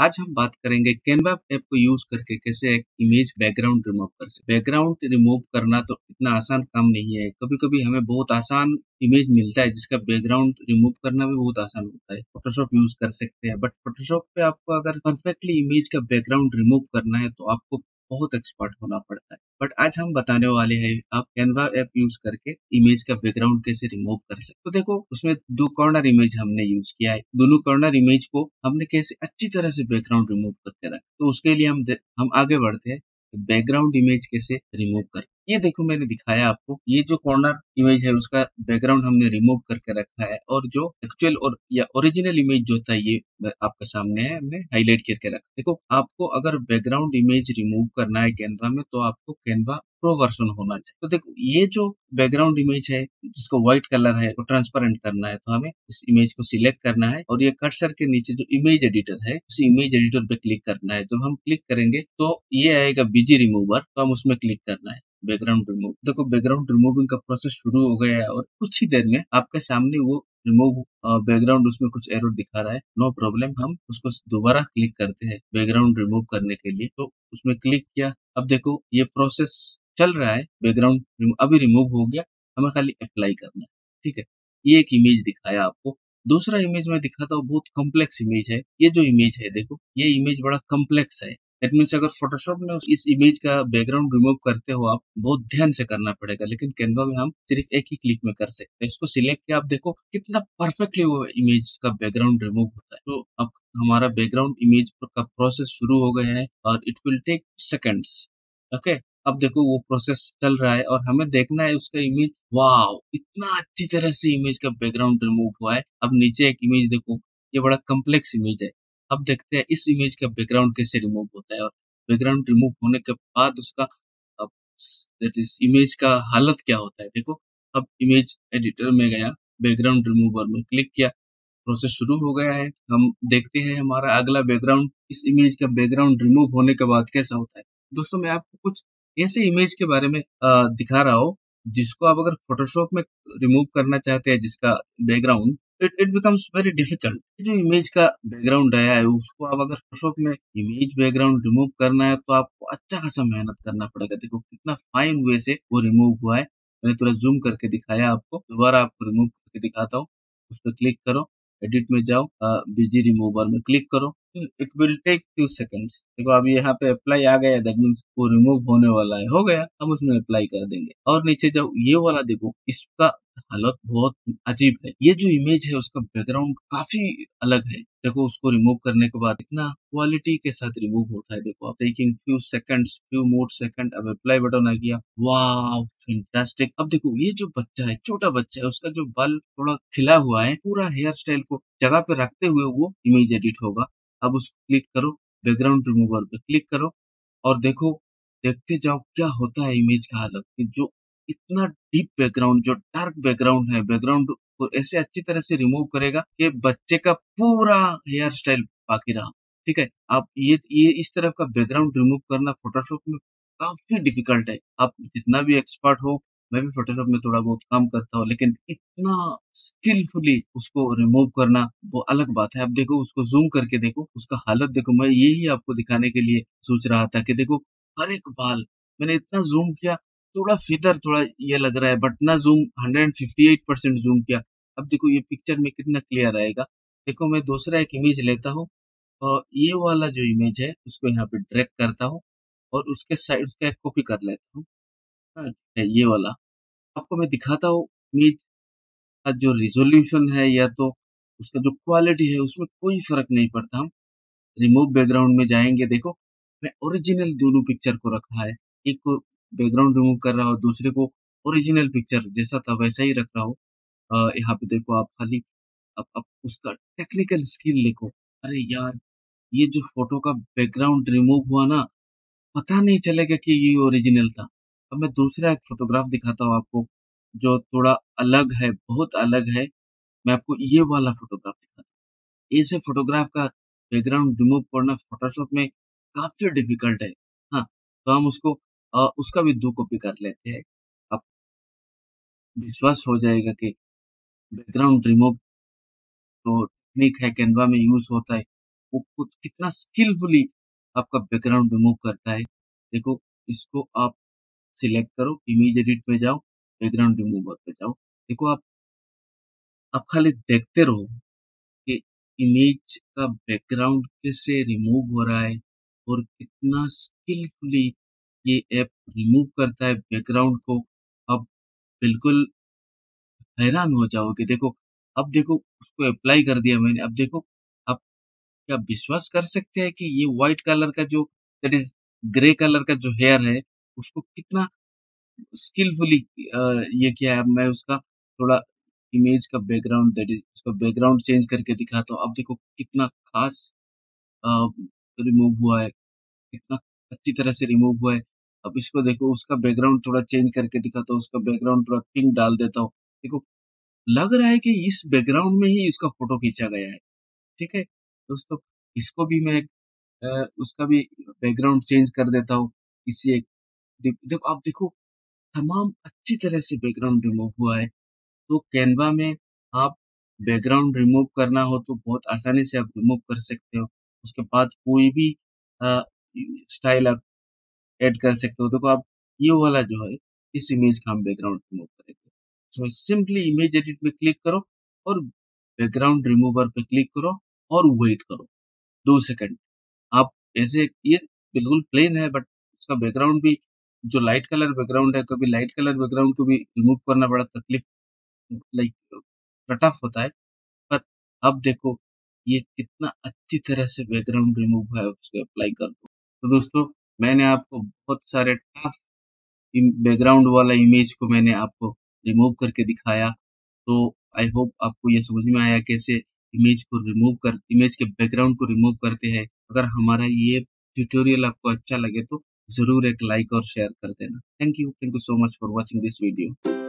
आज हम बात करेंगे कैनवा ऐप को यूज करके कैसे एक इमेज बैकग्राउंड रिमूव कर सकते। बैकग्राउंड रिमूव करना तो इतना आसान काम नहीं है। कभी कभी हमें बहुत आसान इमेज मिलता है जिसका बैकग्राउंड रिमूव करना भी बहुत आसान होता है। फोटोशॉप यूज कर सकते हैं, बट फोटोशॉप पे आपको अगर परफेक्टली इमेज का बैकग्राउंड रिमूव करना है तो आपको बहुत एक्सपर्ट होना पड़ता है। बट आज हम बताने वाले हैं आप कैनवा ऐप यूज करके इमेज का बैकग्राउंड कैसे रिमूव कर सकते। तो देखो, उसमें दो कॉर्नर इमेज हमने यूज किया है। दोनों कॉर्नर इमेज को हमने कैसे अच्छी तरह से बैकग्राउंड रिमूव करके रखा, तो उसके लिए हम आगे बढ़ते हैं। बैकग्राउंड इमेज कैसे रिमूव कर, ये देखो मैंने दिखाया आपको। ये जो कॉर्नर इमेज है उसका बैकग्राउंड हमने रिमूव करके रखा है, और जो एक्चुअल और या ओरिजिनल इमेज जो था ये आपके सामने है, हमने हाईलाइट करके रखा। देखो, आपको अगर बैकग्राउंड इमेज रिमूव करना है कैनवा में तो आपको कैनवा प्रो वर्जन होना चाहिए। तो देखो, ये जो बैकग्राउंड इमेज है जिसको व्हाइट कलर है वो ट्रांसपेरेंट करना है, तो हमें इस इमेज को सिलेक्ट करना है और ये कर्सर के नीचे जो इमेज एडिटर है उस इमेज एडिटर पे क्लिक करना है। जब हम क्लिक करेंगे तो ये आएगा बीजी रिमूवर, तो हम उसमें क्लिक करना है बैकग्राउंड रिमूव। देखो, बैकग्राउंड रिमूविंग का प्रोसेस शुरू हो गया है और कुछ ही देर में आपके सामने वो रिमूव बैकग्राउंड, उसमें कुछ एरर दिखा रहा है। नो प्रॉब्लम, हम उसको दोबारा क्लिक करते हैं बैकग्राउंड रिमूव करने के लिए। तो उसमें क्लिक किया, अब देखो ये प्रोसेस चल रहा है। बैकग्राउंड अभी रिमूव हो गया, हमें खाली अप्लाई करना है। ठीक है, ये एक इमेज दिखाया आपको। दूसरा इमेज में दिखाता हूँ, बहुत कॉम्प्लेक्स इमेज है। ये जो इमेज है देखो, ये इमेज बड़ा कॉम्प्लेक्स है। दैट मीन्स अगर फोटोशॉप में इस इमेज का बैकग्राउंड रिमूव करते हो आप, बहुत ध्यान से करना पड़ेगा, लेकिन कैनवा में हम सिर्फ एक ही क्लिक में कर सकते हैं। इसको सिलेक्ट किया, आप देखो कितना परफेक्टली वो इमेज का बैकग्राउंड रिमूव होता है। तो अब हमारा बैकग्राउंड इमेज का प्रोसेस शुरू हो गया है और it will take seconds. Okay, अब देखो वो प्रोसेस चल रहा है और हमें देखना है उसका इमेज। वाव, इतना अच्छी तरह से इमेज का बैकग्राउंड रिमूव हुआ है। अब नीचे एक इमेज देखो, ये बड़ा कॉम्प्लेक्स इमेज है। अब देखते हैं इस इमेज का बैकग्राउंड कैसे रिमूव होता है, और बैकग्राउंड रिमूव होने के बाद उसका अब दैट इज इमेज का हालत क्या होता है। देखो, अब इमेज एडिटर में गया, बैकग्राउंड रिमूवर में क्लिक किया, प्रोसेस शुरू हो गया है। हम देखते हैं हमारा अगला बैकग्राउंड, इस इमेज का बैकग्राउंड रिमूव होने के बाद कैसा होता है। दोस्तों, मैं आपको कुछ ऐसे इमेज के बारे में दिखा रहा हूँ जिसको आप अगर फोटोशॉप में रिमूव करना चाहते हैं, जिसका background, it it becomes very difficult. जो इमेज का बैकग्राउंड आया है उसको आप अगर फोटोशॉप में इमेज बैकग्राउंड रिमूव करना है तो आपको अच्छा खासा मेहनत करना पड़ेगा। देखो कितना फाइन वे से वो रिमूव हुआ है। मैंने थोड़ा जूम करके दिखाया आपको, दोबारा आपको रिमूव करके दिखाता हूँ। उस पर क्लिक करो, एडिट में जाओ, बीजी रिमूवर में क्लिक करो, it will take few seconds. देखो अभी यहाँ पे अप्लाई आ गया, दैट मीन्स वो रिमूव होने वाला है। हो गया, हम उसमें अप्लाई कर देंगे। और नीचे जाओ, ये वाला देखो, इसका हालत बहुत अजीब है। ये जो इमेज है उसका बैकग्राउंड काफी अलग है। देखो उसको रिमूव करने के बाद इतना क्वालिटी के साथ रिमूव होता है। देखो, आप taking few seconds, few more second. अब अप्लाई बटन आ गया, वाह फैंटास्टिक। अब देखो ये जो बच्चा है, छोटा बच्चा है, उसका जो बाल थोड़ा खिला हुआ है, पूरा हेयर स्टाइल को जगह पे रखते हुए वो इमेज एडिट होगा। अब उसको क्लिक करो, बैकग्राउंड रिमूवर पे क्लिक करो और देखो, देखते जाओ क्या होता है इमेज का हालत। कि जो इतना डीप बैकग्राउंड, जो डार्क बैकग्राउंड है, बैकग्राउंड को ऐसे अच्छी तरह से रिमूव करेगा कि बच्चे का पूरा हेयर स्टाइल बाकी रहा। ठीक है, आप ये इस तरह का बैकग्राउंड रिमूव करना फोटोशॉप में काफी डिफिकल्ट है। आप जितना भी एक्सपर्ट हो, मैं भी फोटोशॉप में थोड़ा बहुत काम करता हूँ, लेकिन इतना स्किलफुली उसको रिमूव करना वो अलग बात है। अब देखो उसको जूम करके देखो, उसका हालत देखो। मैं यही आपको दिखाने के लिए सोच रहा था कि देखो हर एक बाल, मैंने इतना जूम किया, थोड़ा फिदर थोड़ा ये लग रहा है, बट ना जूम 158% जूम किया। अब देखो ये पिक्चर में कितना क्लियर आएगा। देखो मैं दूसरा एक इमेज लेता हूँ और ये वाला जो इमेज है उसको यहाँ पे ड्रैग करता हूँ और उसके साइड उसका एक कॉपी कर लेता हूँ। हाँ, ये वाला आपको मैं दिखाता हूँ। इमेज का जो रिजोल्यूशन है या तो उसका जो क्वालिटी है उसमें कोई फर्क नहीं पड़ता। हम रिमूव बैकग्राउंड में जाएंगे, देखो मैं ओरिजिनल दोनों पिक्चर को रखा है। एक को बैकग्राउंड रिमूव कर रहा हूँ, दूसरे को ओरिजिनल पिक्चर जैसा था वैसा ही रख रहा हूँ। यहाँ पे देखो आप खाली अब उसका टेक्निकल स्किल देखो। अरे यार, ये जो फोटो का बैकग्राउंड रिमूव हुआ ना, पता नहीं चलेगा कि ये ओरिजिनल था। अब मैं दूसरा एक फोटोग्राफ दिखाता हूँ आपको जो थोड़ा अलग है, बहुत अलग है। मैं आपको ये वाला फोटोग्राफ दिखाता हूँ। ऐसे फोटोग्राफ का बैकग्राउंड रिमूव करना फोटोशॉप में काफी डिफिकल्ट है। हाँ, तो हम उसको उसका भी दो कॉपी कर लेते हैं। अब विश्वास हो जाएगा कि बैकग्राउंड रिमूव तो टेक्निक है, कैनवा में यूज होता है। वो खुद कितना स्किलफुली आपका बैकग्राउंड रिमूव करता है। देखो, इसको आप सिलेक्ट करो, इमेज एडिट में जाओ, बैकग्राउंड रिमूवर पे जाओ। देखो, आप खाली देखते रहो कि इमेज का बैकग्राउंड कैसे रिमूव हो रहा है और कितना स्किलफुली ये ऐप रिमूव करता है बैकग्राउंड को। आप बिल्कुल हैरान हो जाओगे। देखो, अब देखो उसको अप्लाई कर दिया मैंने। अब देखो, आप क्या विश्वास कर सकते हैं कि ये व्हाइट कलर का जो दैट इज ग्रे कलर का जो हेयर है, उसको कितना स्किलफुली ये किया है। अब मैं उसका थोड़ा इमेज का बैकग्राउंड दैट इज उसका बैकग्राउंड चेंज करके दिखाता हूँ। अब देखो कितना खास रिमूव हुआ है, कितना अच्छी तरह से रिमूव हुआ है। अब इसको देखो, उसका बैकग्राउंड थोड़ा चेंज करके दिखाता हूँ, उसका बैकग्राउंड थोड़ा पिंक डाल देता हूँ। देखो, लग रहा है कि इस बैकग्राउंड में ही इसका फोटो खींचा गया है। ठीक है दोस्तों, इसको भी मैं उसका भी बैकग्राउंड चेंज कर देता हूँ। इसी एक देखो, आप देखो तमाम अच्छी तरह से बैकग्राउंड रिमूव हुआ है। तो कैनवा में आप बैकग्राउंड रिमूव करना हो तो बहुत आसानी से आप रिमूव कर सकते हो। उसके बाद कोई भी स्टाइल आप ऐड कर सकते हो। देखो, आप ये वाला जो है, इस इमेज का हम बैकग्राउंड रिमूव करेंगे। तो सिंपली इमेज एडिट में क्लिक करो और बैकग्राउंड रिमूवर पे क्लिक करो और वेट करो 2 सेकंड। आप ऐसे ये बिल्कुल प्लेन है, बट उसका बैकग्राउंड भी जो लाइट कलर बैकग्राउंड है, कभी लाइट कलर बैकग्राउंड को भी रिमूव करना बड़ा तकलीफ लाइक टफ होता है। पर अब देखो ये कितना अच्छी तरह से बैकग्राउंड रिमूव हुआ है, उसको अप्लाई कर दो। तो दोस्तों, मैंने आपको बहुत सारे टफ बैकग्राउंड वाला इमेज को मैंने आपको रिमूव करके दिखाया। तो आई होप आपको ये समझ में आया कैसे इमेज के बैकग्राउंड को रिमूव करते हैं। अगर हमारा ये ट्यूटोरियल आपको अच्छा लगे तो ज़रूर एक लाइक और शेयर कर देना। Thank you so much for watching this video.